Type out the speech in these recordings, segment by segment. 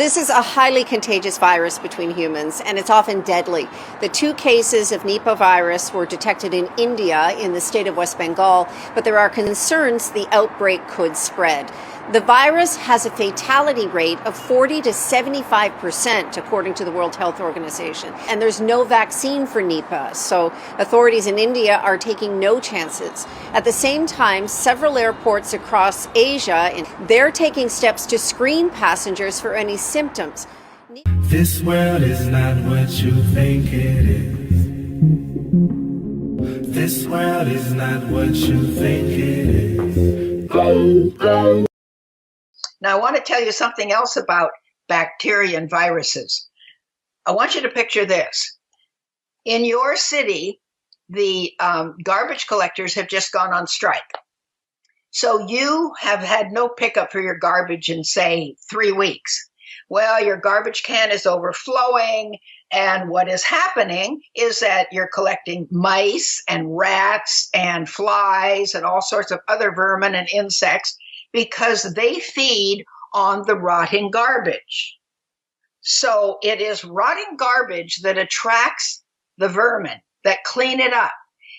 This is a highly contagious virus between humans, and it's often deadly. The 2 cases of Nipah virus were detected in India in the state of West Bengal, but there are concerns the outbreak could spread. The virus has a fatality rate of 40 to 75%, according to the World Health Organization. And there's no vaccine for Nipah, so authorities in India are taking no chances. At the same time, several airports across Asia, they're taking steps to screen passengers for any symptoms. This world is not what you think it is. This world is not what you think it is. Now, I want to tell you something else about bacteria and viruses. I want you to picture this. In your city, the garbage collectors have just gone on strike. So you have had no pickup for your garbage in, say, 3 weeks. Well, your garbage can is overflowing, and what is happening is that you're collecting mice and rats and flies and all sorts of other vermin and insects because they feed on the rotting garbage. So it is rotting garbage that attracts the vermin that clean it up.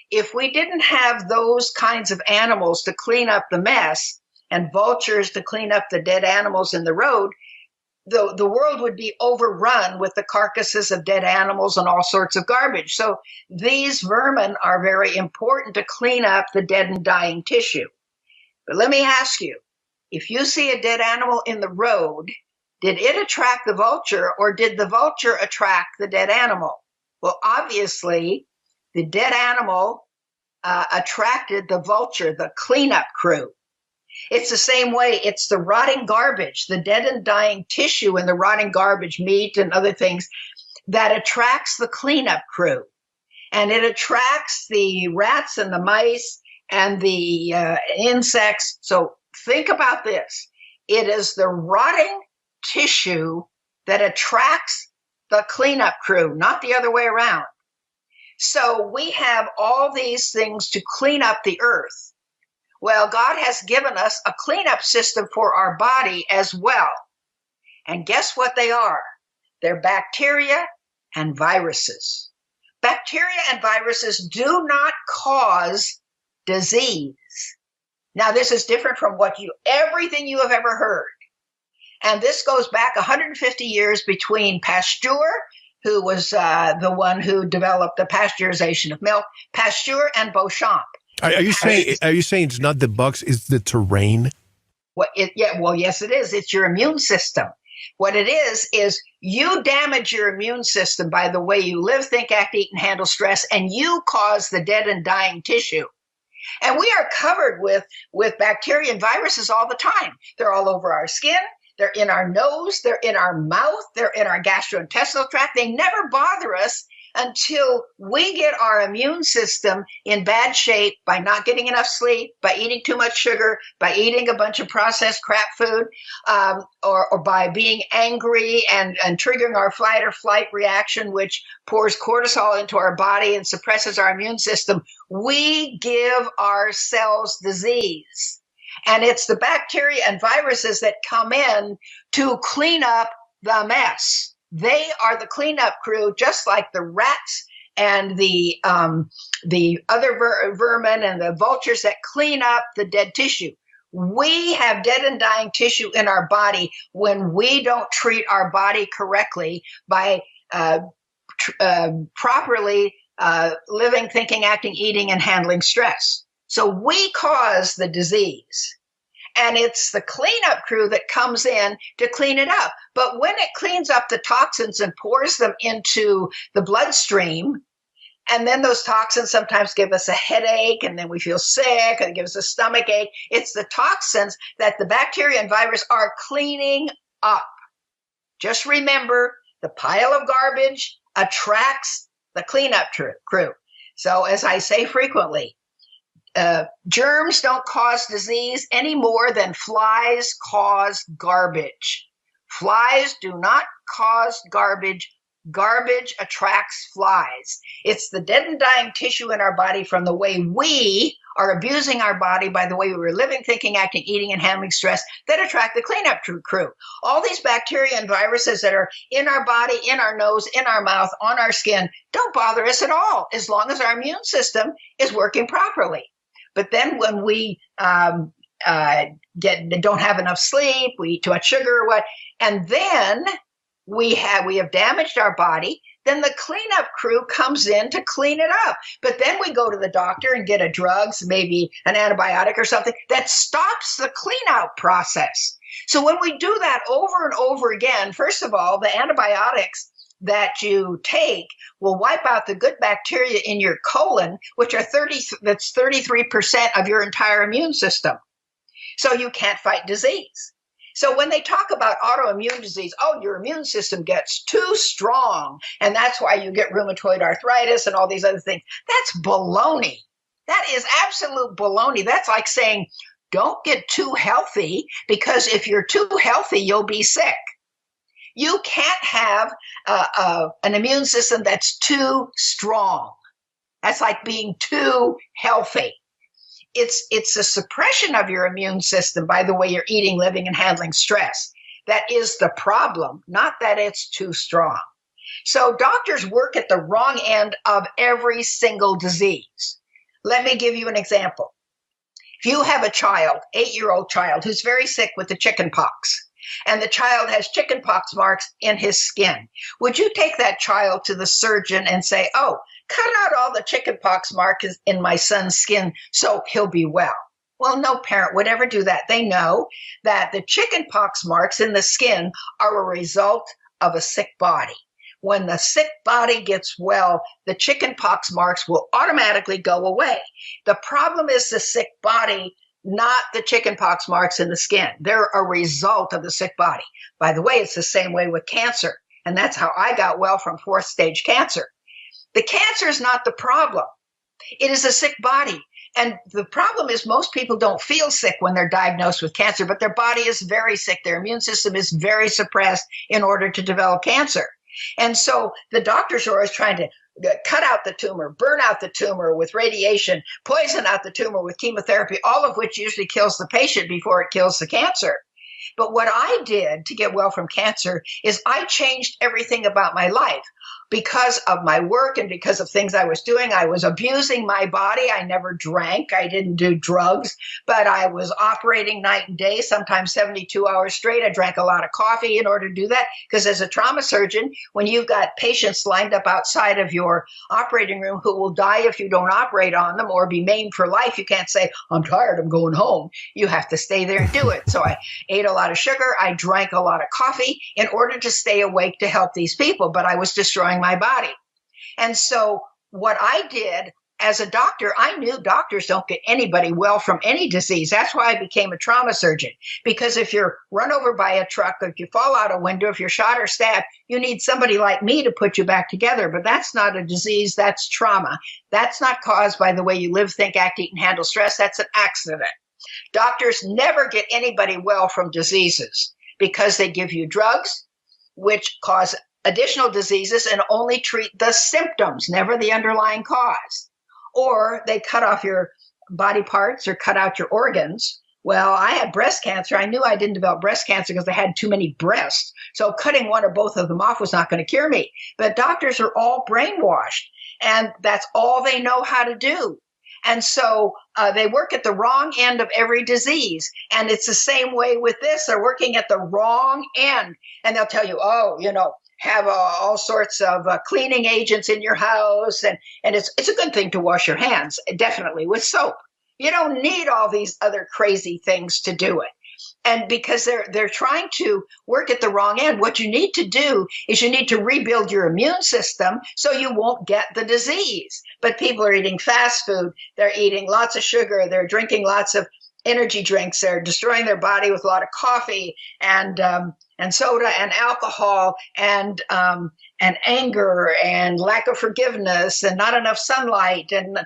If we didn't have those kinds of animals to clean up the mess and vultures to clean up the dead animals in the road, the world would be overrun with the carcasses of dead animals and all sorts of garbage. So these vermin are very important to clean up the dead and dying tissue. But let me ask you, if you see a dead animal in the road, did it attract the vulture or did the vulture attract the dead animal? Well, obviously, the dead animal attracted the vulture, the cleanup crew. It's the same way. It's the rotting garbage, the dead and dying tissue in the rotting garbage, meat and other things, that attracts the cleanup crew. And it attracts the rats and the mice and the insects. So think about this. It is the rotting tissue that attracts the cleanup crew, not the other way around. So we have all these things to clean up the earth. Well, God has given us a cleanup system for our body as well. And guess what they are? They're bacteria and viruses. Bacteria and viruses do not cause disease. Now, this is different from everything you have ever heard. And this goes back 150 years between Pasteur, who was the one who developed the pasteurization of milk, Pasteur and Beauchamp. Are you saying it's not the bugs, it's the terrain? Yes, it is. It's your immune system. What it is you damage your immune system by the way you live, think, act, eat, and handle stress, and you cause the dead and dying tissue. And we are covered with bacteria and viruses all the time. They're all over our skin. They're in our nose. They're in our mouth. They're in our gastrointestinal tract. They never bother us until we get our immune system in bad shape by not getting enough sleep, by eating too much sugar, by eating a bunch of processed crap food, or by being angry and triggering our fight or flight reaction, which pours cortisol into our body and suppresses our immune system. We give ourselves disease. And it's the bacteria and viruses that come in to clean up the mess. They are the cleanup crew, just like the rats and the other vermin and the vultures that clean up the dead tissue. We have dead and dying tissue in our body when we don't treat our body correctly by properly living, thinking, acting, eating, and handling stress. So we cause the disease. And it's the cleanup crew that comes in to clean it up. But when it cleans up the toxins and pours them into the bloodstream, and then those toxins sometimes give us a headache, and then we feel sick, and it gives us a stomach ache. It's the toxins that the bacteria and virus are cleaning up. Just remember, the pile of garbage attracts the cleanup crew. So as I say frequently, germs don't cause disease any more than flies cause garbage. Flies do not cause garbage. Garbage attracts flies. It's the dead and dying tissue in our body from the way we are abusing our body by the way we were living, thinking, acting, eating, and handling stress that attract the cleanup crew. All these bacteria and viruses that are in our body, in our nose, in our mouth, on our skin, don't bother us at all as long as our immune system is working properly. But then when we don't have enough sleep, we eat too much sugar or what, and then we have damaged our body, then the cleanup crew comes in to clean it up. But then we go to the doctor and get a drugs, maybe an antibiotic or something that stops the clean-out process. So when we do that over and over again, first of all, the antibiotics that you take will wipe out the good bacteria in your colon, which are 33% of your entire immune system. So you can't fight disease. So when they talk about autoimmune disease, oh, your immune system gets too strong, and that's why you get rheumatoid arthritis and all these other things. That's baloney. That is absolute baloney. That's like saying, don't get too healthy, because if you're too healthy, you'll be sick. You can't have an immune system that's too strong. That's like being too healthy. It's a suppression of your immune system by the way you're eating, living, and handling stress. That is the problem, not that it's too strong. So doctors work at the wrong end of every single disease. Let me give you an example. If you have a child, 8-year-old child, who's very sick with the chicken pox, and the child has chicken pox marks in his skin, would you take that child to the surgeon and say, oh, cut out all the chicken pox marks in my son's skin so he'll be well? Well, no parent would ever do that. They know that the chicken pox marks in the skin are a result of a sick body. When the sick body gets well, the chicken pox marks will automatically go away. The problem is the sick body, not the chicken pox marks in the skin. They're a result of the sick body. By the way, it's the same way with cancer. And that's how I got well from 4th stage cancer. The cancer is not the problem. It is a sick body. And the problem is most people don't feel sick when they're diagnosed with cancer, but their body is very sick. Their immune system is very suppressed in order to develop cancer. And so the doctors are always trying to cut out the tumor, burn out the tumor with radiation, poison out the tumor with chemotherapy, all of which usually kills the patient before it kills the cancer. But what I did to get well from cancer is I changed everything about my life. Because of my work and because of things I was doing, I was abusing my body. I never drank. I didn't do drugs, but I was operating night and day, sometimes 72 hours straight. I drank a lot of coffee in order to do that. Because as a trauma surgeon, when you've got patients lined up outside of your operating room who will die if you don't operate on them or be maimed for life, you can't say, I'm tired, I'm going home. You have to stay there and do it. So I ate a lot of sugar. I drank a lot of coffee in order to stay awake to help these people, but I was destroying my body. And so what I did as a doctor, I knew doctors don't get anybody well from any disease. That's why I became a trauma surgeon. Because if you're run over by a truck, if you fall out a window, if you're shot or stabbed, you need somebody like me to put you back together. But that's not a disease, that's trauma. That's not caused by the way you live, think, act, eat, and handle stress. That's an accident. Doctors never get anybody well from diseases because they give you drugs, which cause additional diseases and only treat the symptoms, never the underlying cause. Or they cut off your body parts or cut out your organs. Well, I had breast cancer. I knew I didn't develop breast cancer because I had too many breasts. So cutting one or both of them off was not going to cure me. But doctors are all brainwashed, and that's all they know how to do. And so they work at the wrong end of every disease. And it's the same way with this. They're working at the wrong end. And they'll tell you, oh, have all sorts of cleaning agents in your house. And it's a good thing to wash your hands, definitely, with soap. You don't need all these other crazy things to do it. And because they're trying to work at the wrong end, what you need to do is you need to rebuild your immune system so you won't get the disease. But people are eating fast food. They're eating lots of sugar. They're drinking lots of energy drinks. They're destroying their body with a lot of coffee and soda and alcohol and anger and lack of forgiveness and not enough sunlight and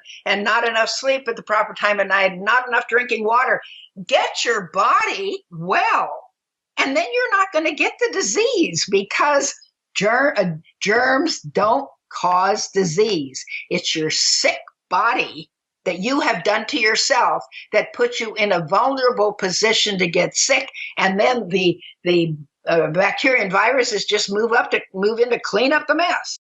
not enough sleep at the proper time of night and not enough drinking water. Get your body well, and then you're not going to get the disease because germs don't cause disease. It's your sick body that you have done to yourself that puts you in a vulnerable position to get sick, and then the bacteria and viruses just move in to clean up the mess.